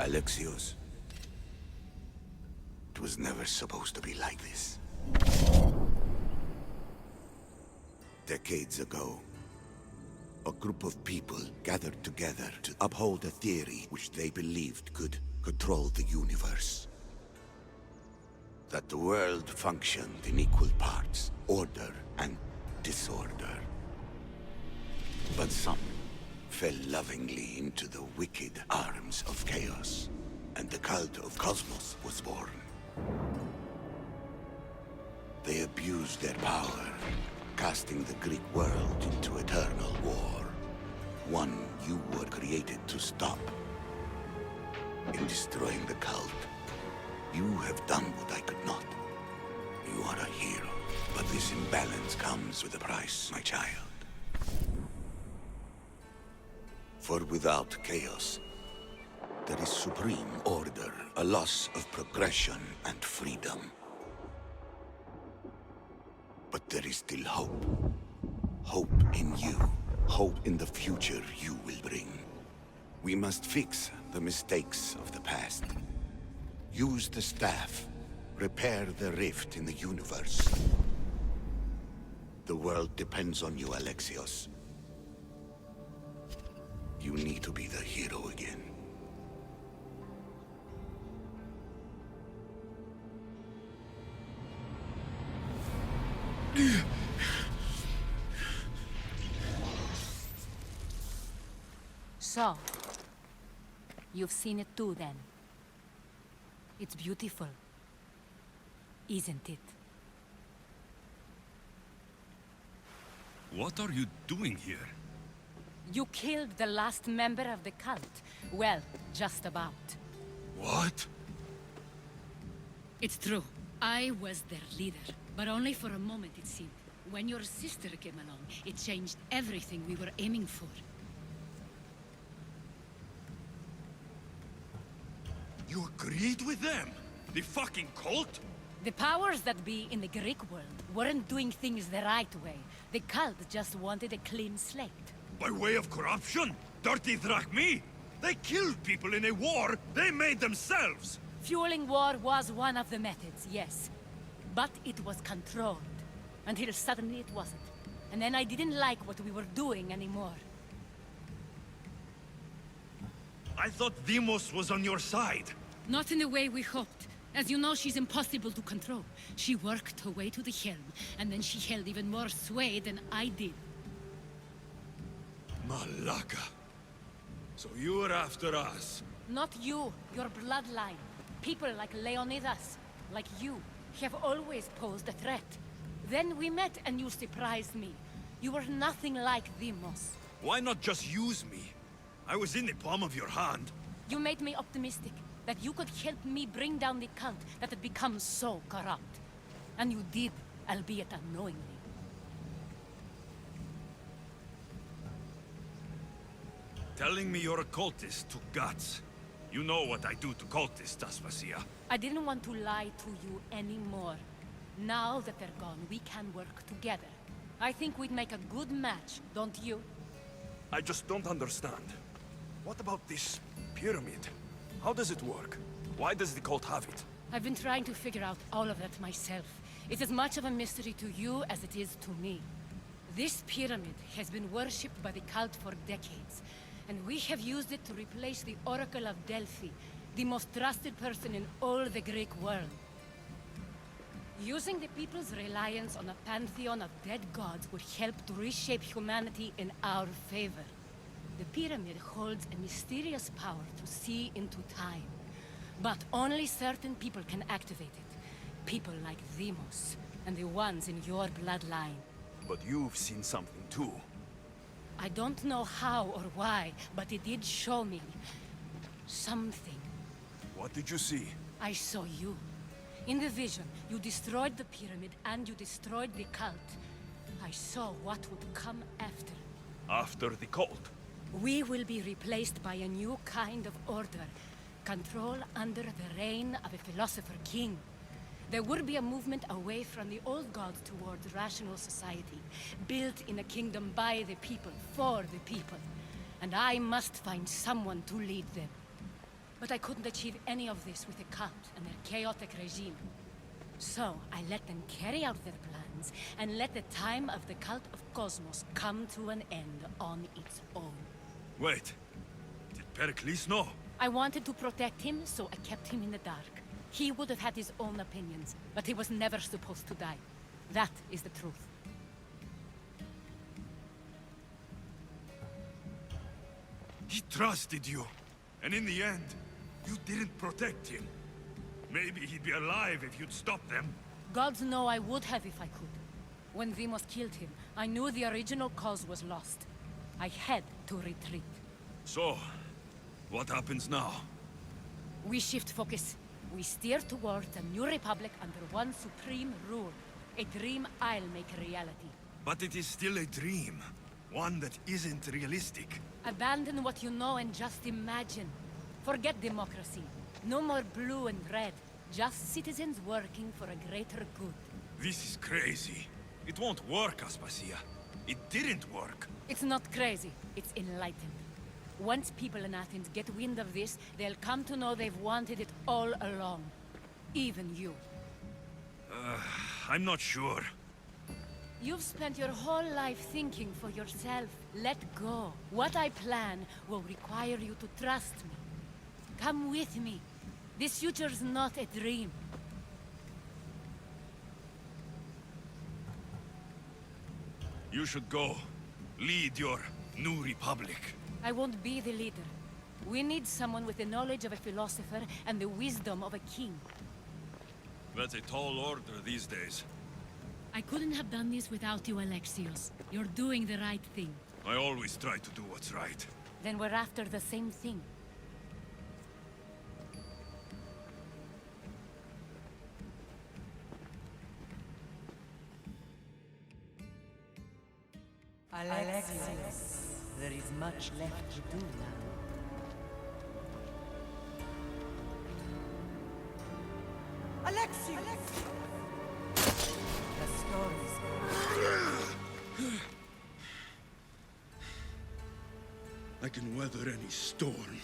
Alexios, it was never supposed to be like this. Decades ago, a group of people gathered together to uphold a theory which they believed could control the universe. That the world functioned in equal parts, order and disorder. But some fell lovingly into the wicked arms of chaos, and the cult of Cosmos was born. They abused their power, casting the Greek world into eternal war. One you were created to stop. In destroying the cult, you have done what I could not. You are a hero, but this imbalance comes with a price, my child. For without chaos, there is supreme order, a loss of progression and freedom. But there is still hope. Hope in you. Hope in the future you will bring. We must fix the mistakes of the past. Use the staff. Repair the rift in the universe. The world depends on you, Alexios. You need to be the hero again. So, you've seen it too then. It's beautiful, isn't it? What are you doing here? You killed the last member of the cult. Well, just about. What? It's true. I was their leader, but only for a moment it seemed. When your sister came along, it changed everything we were aiming for. You agreed with them? The fucking cult? The powers that be in the Greek world weren't doing things the right way. The cult just wanted a clean slate. By way of corruption? Dirty Drachmi? They killed people in a war they made themselves! Fueling war was one of the methods, yes. But it was controlled. Until suddenly it wasn't. And then I didn't like what we were doing anymore. I thought Deimos was on your side. Not in the way we hoped. As you know, she's impossible to control. She worked her way to the helm, and then she held even more sway than I did. Malaka. So you were after us? Not you, your bloodline. People like Leonidas, like you, have always posed a threat. Then we met and you surprised me. You were nothing like Deimos. Why not just use me? I was in the palm of your hand. You made me optimistic that you could help me bring down the cult that had become so corrupt. And you did, albeit unknowingly. Telling me you're a cultist took guts. You know what I do to cultists, Aspasia. I didn't want to lie to you anymore. Now that they're gone, we can work together. I think we'd make a good match, don't you? I just don't understand. What about this pyramid? How does it work? Why does the cult have it? I've been trying to figure out all of that myself. It's as much of a mystery to you as it is to me. This pyramid has been worshipped by the cult for decades, and we have used it to replace the Oracle of Delphi, the most trusted person in all the Greek world. Using the people's reliance on a pantheon of dead gods would help to reshape humanity in our favor. The pyramid holds a mysterious power to see into time. But only certain people can activate it. People like Deimos, and the ones in your bloodline. But you've seen something too. I don't know how or why, but it did show me something. What did you see? I saw you. In the vision, you destroyed the pyramid and you destroyed the cult. I saw what would come after. After the cult? We will be replaced by a new kind of order. Control under the reign of a philosopher king. There would be a movement away from the old gods towards rational society, built in a kingdom by the people, for the people. And I must find someone to lead them. But I couldn't achieve any of this with the Count and their chaotic regime. So, I let them carry out their plans, and let the time of the Cult of Cosmos come to an end on its own. Wait. Did Pericles know? I wanted to protect him, so I kept him in the dark. He would have had his own opinions, but he was never supposed to die. That is the truth. He trusted you. And in the end, you didn't protect him. Maybe he'd be alive if you'd stopped them. Gods know I would have if I could. When Vimos killed him, I knew the original cause was lost. I had to retreat. So, what happens now? We shift focus. We steer towards a new republic under one supreme rule. A dream I'll make a reality. But it is still a dream. One that isn't realistic. Abandon what you know and just imagine. Forget democracy. No more blue and red. Just citizens working for a greater good. This is crazy. It won't work, Aspasia. It didn't work. It's not crazy. It's enlightened. Once people in Athens get wind of this, they'll come to know they've wanted it all along. Even you. I'm not sure. You've spent your whole life thinking for yourself. Let go. What I plan will require you to trust me. Come with me. This future's not a dream. You should go. Lead your new republic. I won't be the leader. We need someone with the knowledge of a philosopher and the wisdom of a king. That's a tall order these days. I couldn't have done this without you, Alexios. You're doing the right thing. I always try to do what's right. Then we're after the same thing. Alexios, there is much left to do now. Alexios! The stories. I can weather any storm.